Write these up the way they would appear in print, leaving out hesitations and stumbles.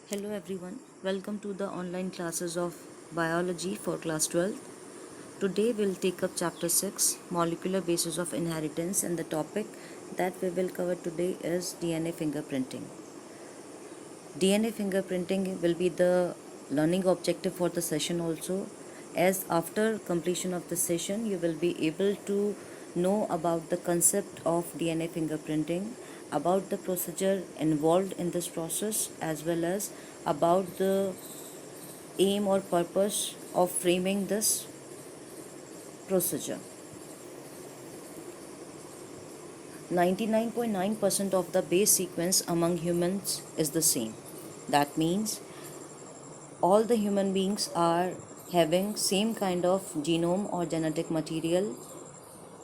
Hello everyone, welcome to the online classes of biology for class 12. Today we'll take up chapter 6, molecular basis of inheritance, and the topic that we will cover today is DNA fingerprinting. DNA fingerprinting will be the learning objective for the session also, as after completion of the session you will be able to know about the concept of DNA fingerprinting, about the procedure involved in this process, as well as about the aim or purpose of framing this procedure. 99.9% of the base sequence among humans is the same. That means all the human beings are having same kind of genome or genetic material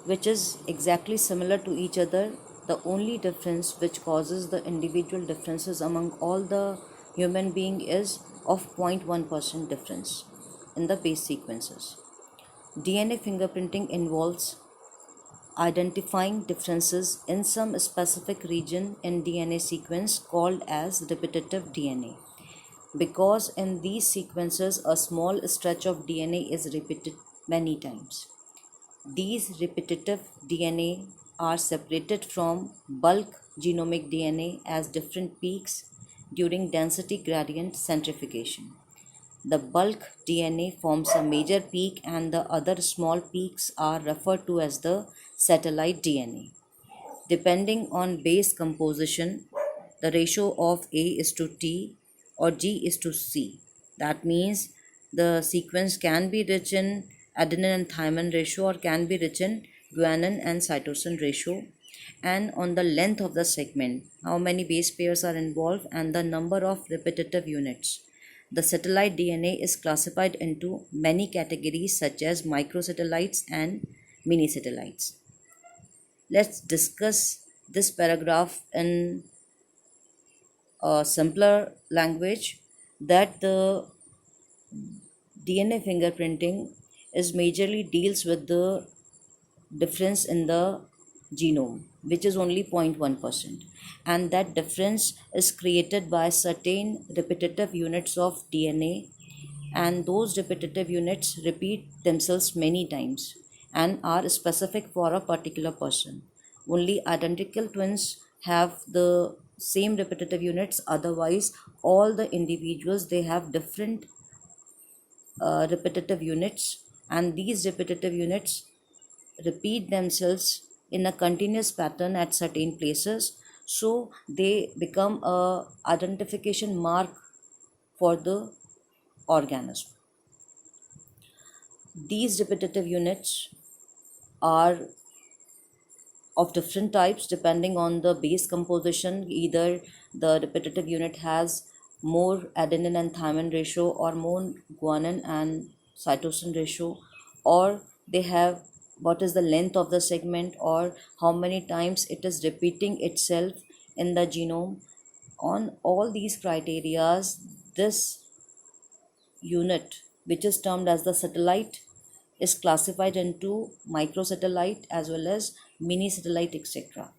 which is exactly similar to each other. The only difference which causes the individual differences among all the human being is of 0.1% difference in the base sequences. DNA fingerprinting involves identifying differences in some specific region in DNA sequence called as repetitive DNA. Because in these sequences a small stretch of DNA is repeated many times. These repetitive DNA are separated from bulk genomic DNA as different peaks during density gradient centrifugation. The bulk DNA forms a major peak and the other small peaks are referred to as the satellite DNA. Depending on base composition, the ratio of A is to T or G is to C. That means the sequence can be rich in adenine and thymine ratio or can be rich in guanine and cytosine ratio, and on the length of the segment, how many base pairs are involved, and the number of repetitive units. The satellite DNA is classified into many categories such as microsatellites and mini satellites. Let's discuss this paragraph in a simpler language, that the DNA fingerprinting is majorly deals with the difference in the genome, which is only 0.1%, and that difference is created by certain repetitive units of DNA, and those repetitive units repeat themselves many times and are specific for a particular person. Only identical twins have the same repetitive units, otherwise all the individuals they have different repetitive units, and these repetitive units repeat themselves in a continuous pattern at certain places, so they become a identification mark for the organism. These repetitive units are of different types depending on the base composition. Either the repetitive unit has more adenine and thymine ratio or more guanine and cytosine ratio, or they have what is the length of the segment or how many times it is repeating itself in the genome. On all these criterias, this unit, which is termed as the satellite, is classified into microsatellite as well as mini satellite, etc.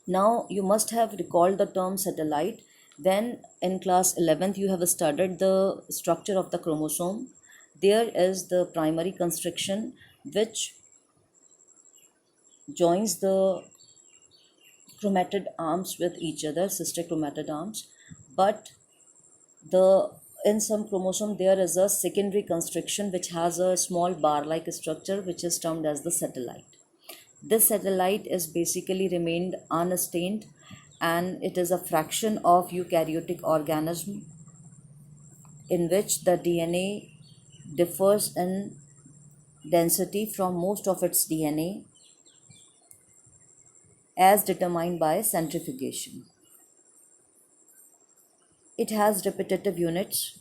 Now you must have recalled the term satellite when in class 11th you have studied the structure of the chromosome. There is the primary constriction which joins the chromatid arms with each other, sister chromatid arms, but the in some chromosome there is a secondary constriction which has a small bar like structure which is termed as the satellite. This satellite is basically remained unstained, and it is a fraction of eukaryotic organism in which the DNA differs in density from most of its DNA as determined by centrifugation. It has repetitive units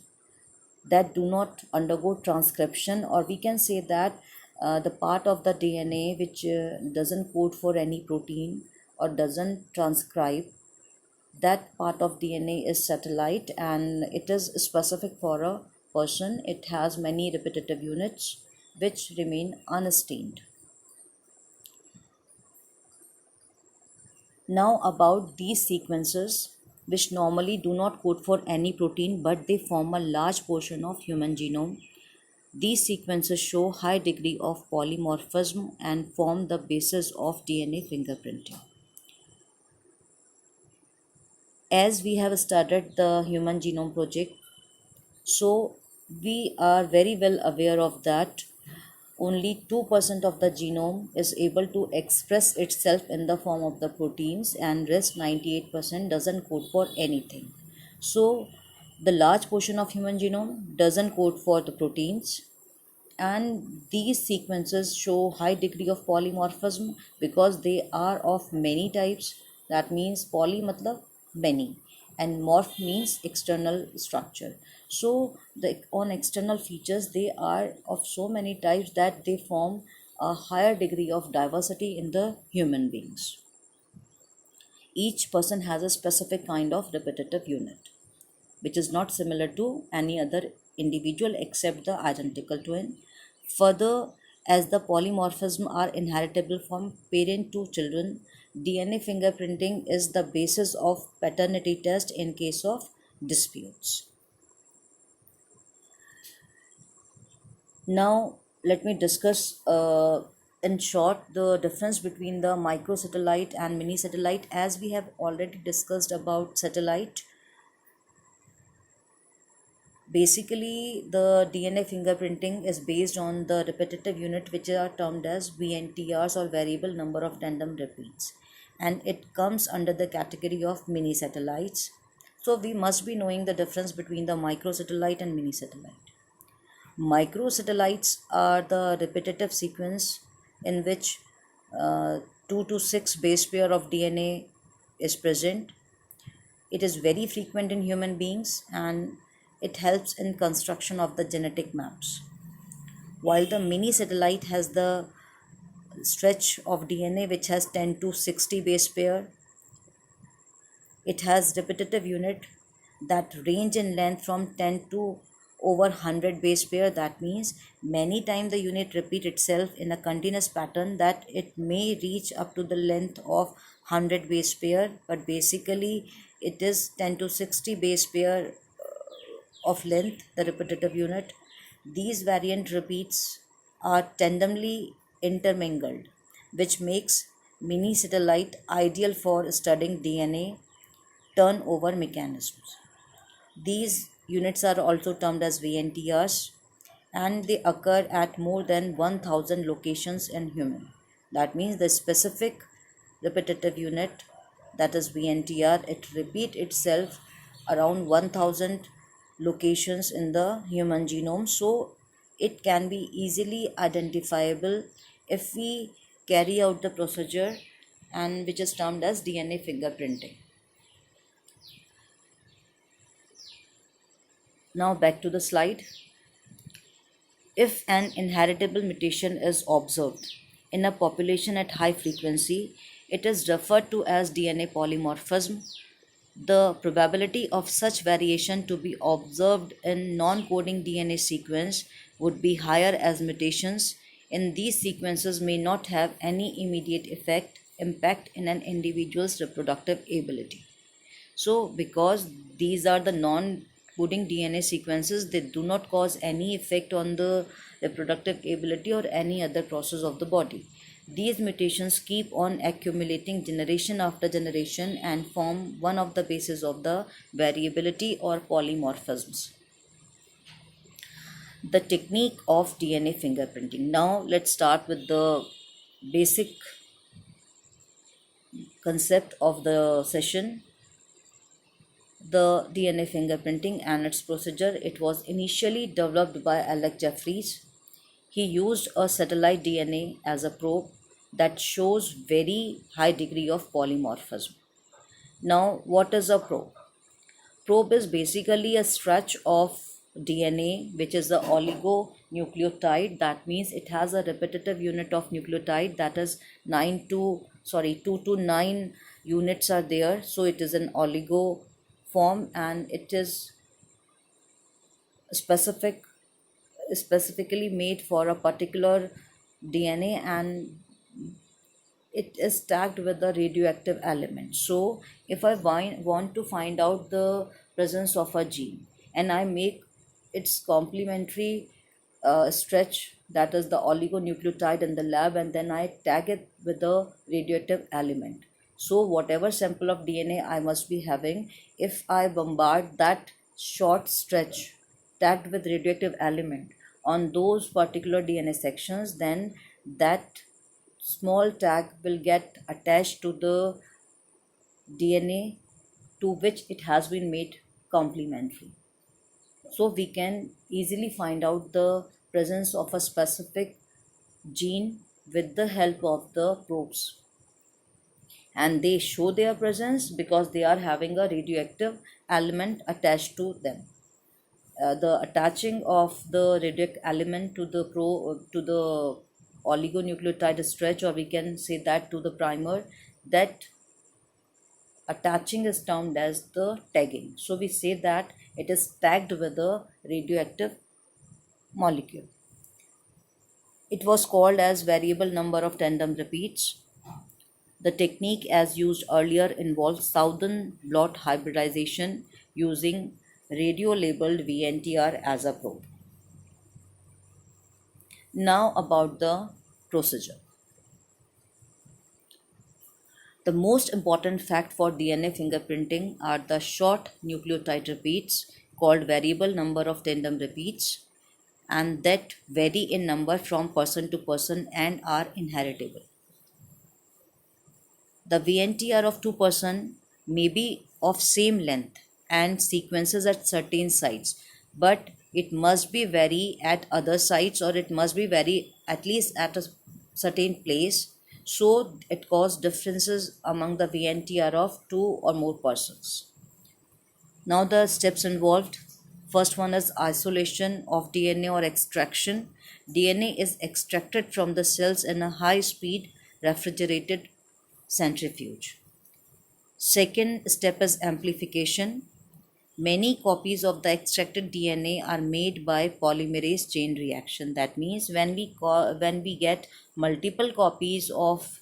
that do not undergo transcription, or we can say that the part of the DNA which doesn't code for any protein or doesn't transcribe, that part of DNA is satellite and it is specific for a person. It has many repetitive units which remain unstained. Now about these sequences, which normally do not code for any protein, but they form a large portion of human genome. These sequences show high degree of polymorphism and form the basis of DNA fingerprinting. As we have started the Human Genome Project, so we are very well aware of that only 2% of the genome is able to express itself in the form of the proteins, and rest 98% doesn't code for anything. So the large portion of human genome doesn't code for the proteins, and these sequences show high degree of polymorphism because they are of many types. That means poly matlab many, and morph means external structure. So the on external features, they are of so many types that they form a higher degree of diversity in the human beings. Each person has a specific kind of repetitive unit which is not similar to any other individual except the identical twin. Further, as the polymorphism are inheritable from parent to children, DNA fingerprinting is the basis of paternity test in case of disputes. Now, let me discuss in short the difference between the microsatellite and mini satellite. As we have already discussed about satellite, basically the DNA fingerprinting is based on the repetitive unit, which are termed as VNTRs, or variable number of tandem repeats, and it comes under the category of mini satellites. So we must be knowing the difference between the microsatellite and mini satellite. Microsatellites are the repetitive sequence in which 2 to 6 base pair of DNA is present. It is very frequent in human beings and it helps in construction of the genetic maps. While the mini satellite has the stretch of DNA which has 10 to 60 base pair, it has repetitive unit that range in length from 10 to over 100 base pair. That means many times the unit repeat itself in a continuous pattern that it may reach up to the length of 100 base pair, but basically it is 10 to 60 base pair of length, the repetitive unit. These variant repeats are tandemly intermingled, which makes mini satellite ideal for studying DNA turnover mechanisms. These units are also termed as VNTRs, and they occur at more than 1000 locations in human. That means the specific repetitive unit, that is VNTR, it repeat itself around 1000 locations in the human genome, so it can be easily identifiable if we carry out the procedure, and which is termed as DNA fingerprinting. Now back to the slide. If an inheritable mutation is observed in a population at high frequency, it is referred to as DNA polymorphism. The probability of such variation to be observed in non-coding DNA sequence would be higher, as mutations in these sequences may not have any immediate impact in an individual's reproductive ability. So because these are the non-coding DNA sequences, they do not cause any effect on the reproductive ability or any other process of the body. These mutations keep on accumulating generation after generation and form one of the bases of the variability or polymorphisms. The technique of DNA fingerprinting. Now let's start with the basic concept of the session. The DNA fingerprinting and its procedure. It was initially developed by Alec Jeffreys. He used a satellite DNA as a probe that shows very high degree of polymorphism. Now, what is a probe? Probe is basically a stretch of DNA which is the oligonucleotide. That means it has a repetitive unit of nucleotide, that is 2 to 9 units are there. So it is an oligo form, and it is specifically made for a particular DNA, and it is tagged with the radioactive element. So if I want to find out the presence of a gene and I make its complementary stretch, that is the oligonucleotide, in the lab, and then I tag it with the radioactive element. So whatever sample of DNA I must be having, if I bombard that short stretch tagged with radioactive element on those particular DNA sections, then that small tag will get attached to the DNA to which it has been made complementary. So we can easily find out the presence of a specific gene with the help of the probes. And they show their presence because they are having a radioactive element attached to them. The attaching of the radioactive element to the oligonucleotide stretch, or we can say that to the primer, that attaching is termed as the tagging. So we say that it is tagged with a radioactive molecule. It was called as variable number of tandem repeats. The technique as used earlier involved southern blot hybridization using radio labeled VNTR as a probe. Now about the procedure. The most important fact for DNA fingerprinting are the short nucleotide repeats called variable number of tandem repeats, and that vary in number from person to person and are inheritable. The VNTR of two person may be of same length and sequences at certain sites, but it must be vary at other sites, or it must be vary at least at a certain place, so it causes differences among the VNTR of two or more persons. Now the steps involved. First one is isolation of DNA or extraction. DNA is extracted from the cells in a high speed refrigerated centrifuge. Second step is amplification. Many copies of the extracted DNA are made by polymerase chain reaction. That means when we get multiple copies of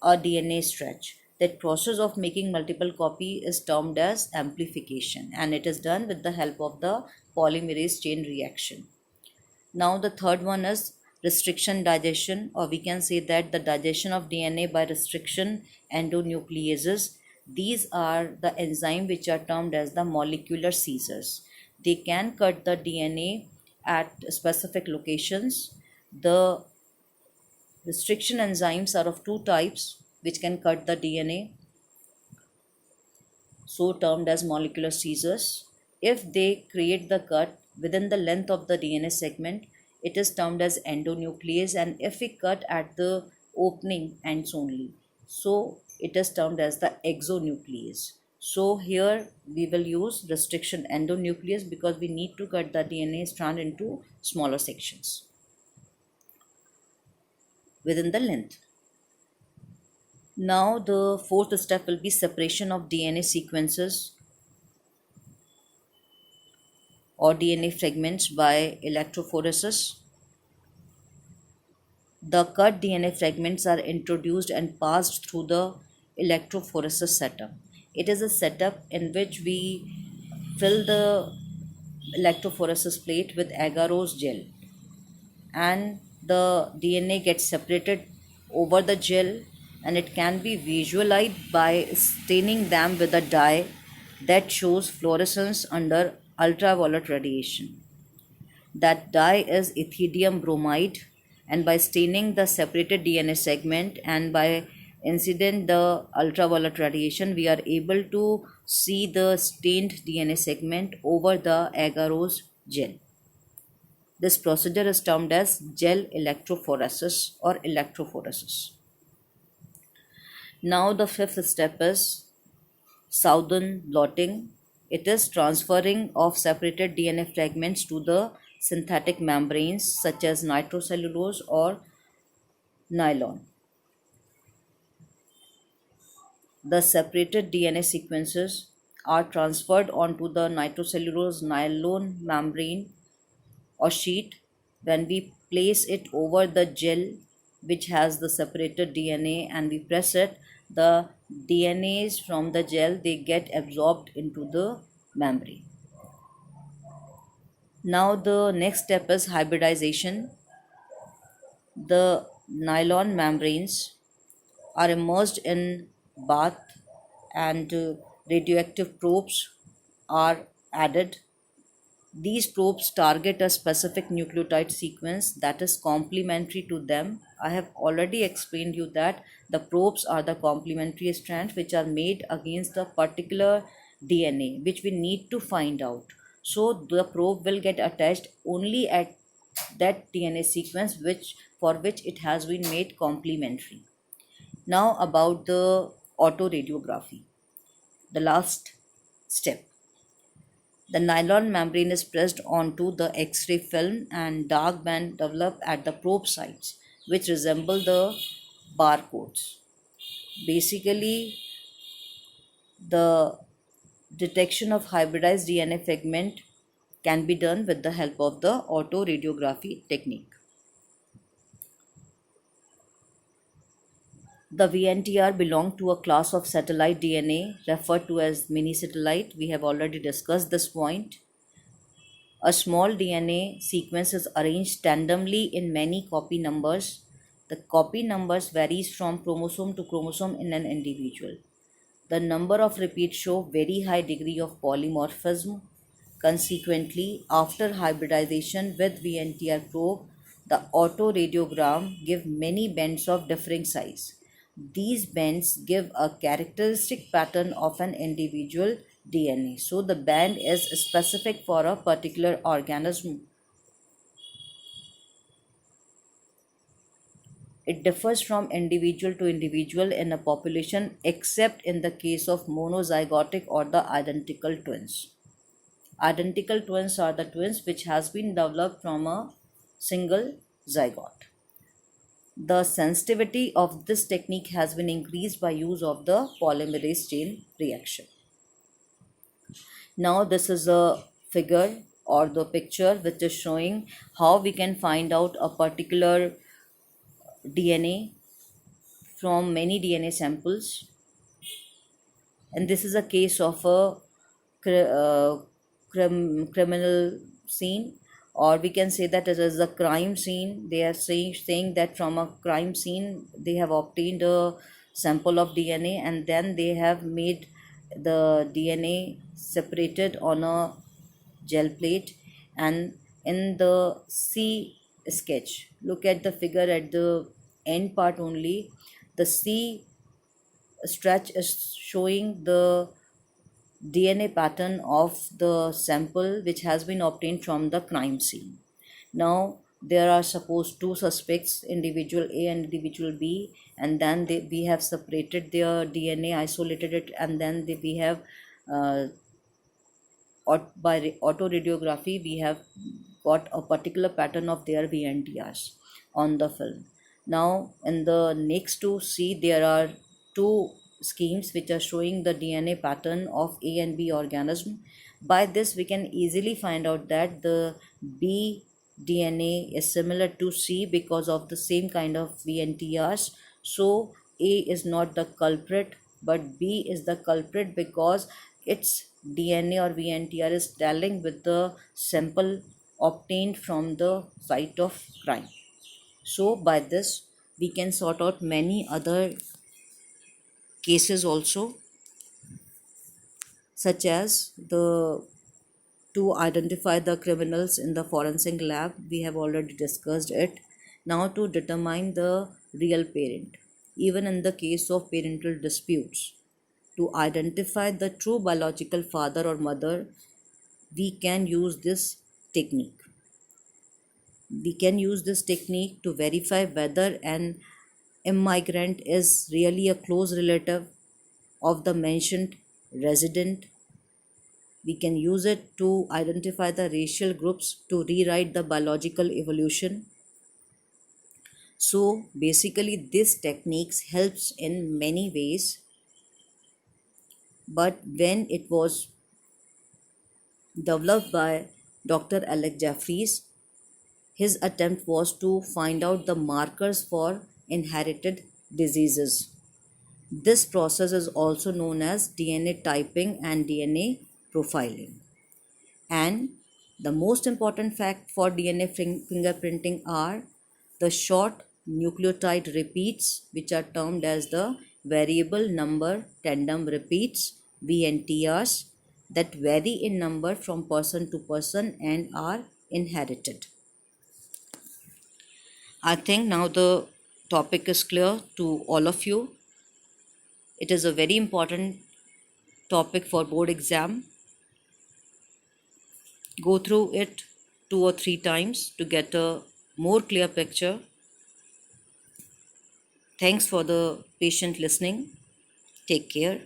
a DNA stretch, that process of making multiple copy is termed as amplification, and it is done with the help of the polymerase chain reaction. Now the third one is restriction digestion, or we can say that the digestion of DNA by restriction endonucleases. These are the enzymes which are termed as the molecular seizers. They can cut the DNA at specific locations. The restriction enzymes are of two types which can cut the DNA, so termed as molecular seizers. If they create the cut within the length of the DNA segment, it is termed as endonuclease, and if we cut at the opening ends only, so it is termed as the exonuclease. So here we will use restriction endonuclease because we need to cut the DNA strand into smaller sections within the length. Now the fourth step will be separation of DNA sequences or DNA fragments by electrophoresis. The cut DNA fragments are introduced and passed through the electrophoresis setup. It is a setup in which we fill the electrophoresis plate with agarose gel, and the DNA gets separated over the gel, and it can be visualized by staining them with a dye that shows fluorescence under ultraviolet radiation. That dye is ethidium bromide, and by staining the separated DNA segment and by incident the ultraviolet radiation, we are able to see the stained DNA segment over the agarose gel. This procedure is termed as gel electrophoresis or electrophoresis. Now the fifth step is Southern blotting. It is transferring of separated DNA fragments to the synthetic membranes such as nitrocellulose or nylon. The separated DNA sequences are transferred onto the nitrocellulose nylon membrane or sheet. When we place it over the gel, which has the separated DNA, and we press it, the DNAs from the gel, they get absorbed into the membrane. Now the next step is hybridization. The nylon membranes are immersed in bath, and radioactive probes are added. These probes target a specific nucleotide sequence that is complementary to them. I have already explained you that the probes are the complementary strands which are made against the particular DNA which we need to find out. So the probe will get attached only at that DNA sequence which it has been made complementary. Now about the autoradiography, the last step. The nylon membrane is pressed onto the X-ray film and dark band develop at the probe sites, which resemble the barcodes. Basically, the detection of hybridized DNA fragment can be done with the help of the autoradiography technique. The VNTR belong to a class of satellite DNA referred to as mini satellite. We have already discussed this point. A small DNA sequence is arranged randomly in many copy numbers. The copy numbers varies from chromosome to chromosome in an individual. The number of repeats show very high degree of polymorphism. Consequently, after hybridization with VNTR probe, the autoradiogram give many bands of differing size. These bands give a characteristic pattern of an individual DNA. So the band is specific for a particular organism. It differs from individual to individual in a population except in the case of monozygotic or the identical twins. Identical twins are the twins which has been developed from a single zygote. The sensitivity of this technique has been increased by use of the polymerase chain reaction. Now this is a figure or the picture which is showing how we can find out a particular DNA from many DNA samples, and this is a case of a criminal scene, or we can say that it is a crime scene. They are saying that from a crime scene they have obtained a sample of DNA, and then they have made the DNA separated on a gel plate. And in the C sketch, look at the figure at the end part only, the C stretch is showing the DNA pattern of the sample which has been obtained from the crime scene. Now there are supposed two suspects, individual A and individual B, and then we have separated their DNA, isolated it, and then we have by autoradiography we have got a particular pattern of their VNTRs on the film. Now in the next to see, there are two schemes which are showing the DNA pattern of A and B organism. By this we can easily find out that the B DNA is similar to C because of the same kind of VNTRs. So A is not the culprit, but B is the culprit because its DNA or VNTR is tallying with the sample obtained from the site of crime. So by this we can sort out many other cases also, such as the to identify the criminals in the forensic lab. We have already discussed it. Now to determine the real parent, even in the case of parental disputes, to identify the true biological father or mother, we can use this technique. We can use this technique to verify whether an immigrant is really a close relative of the mentioned resident. We can use it to identify the racial groups to rewrite the biological evolution. So basically this techniques helps in many ways, but when it was developed by Dr. Alec Jeffreys, his attempt was to find out the markers for inherited diseases. This process is also known as DNA typing and DNA profiling. And the most important fact for DNA fingerprinting are the short nucleotide repeats, which are termed as the variable number tandem repeats, VNTRs, that vary in number from person to person and are inherited. I think now the topic is clear to all of you. It is a very important topic for board exam. Go through it 2 or 3 times to get a more clear picture. Thanks for the patient listening. Take care.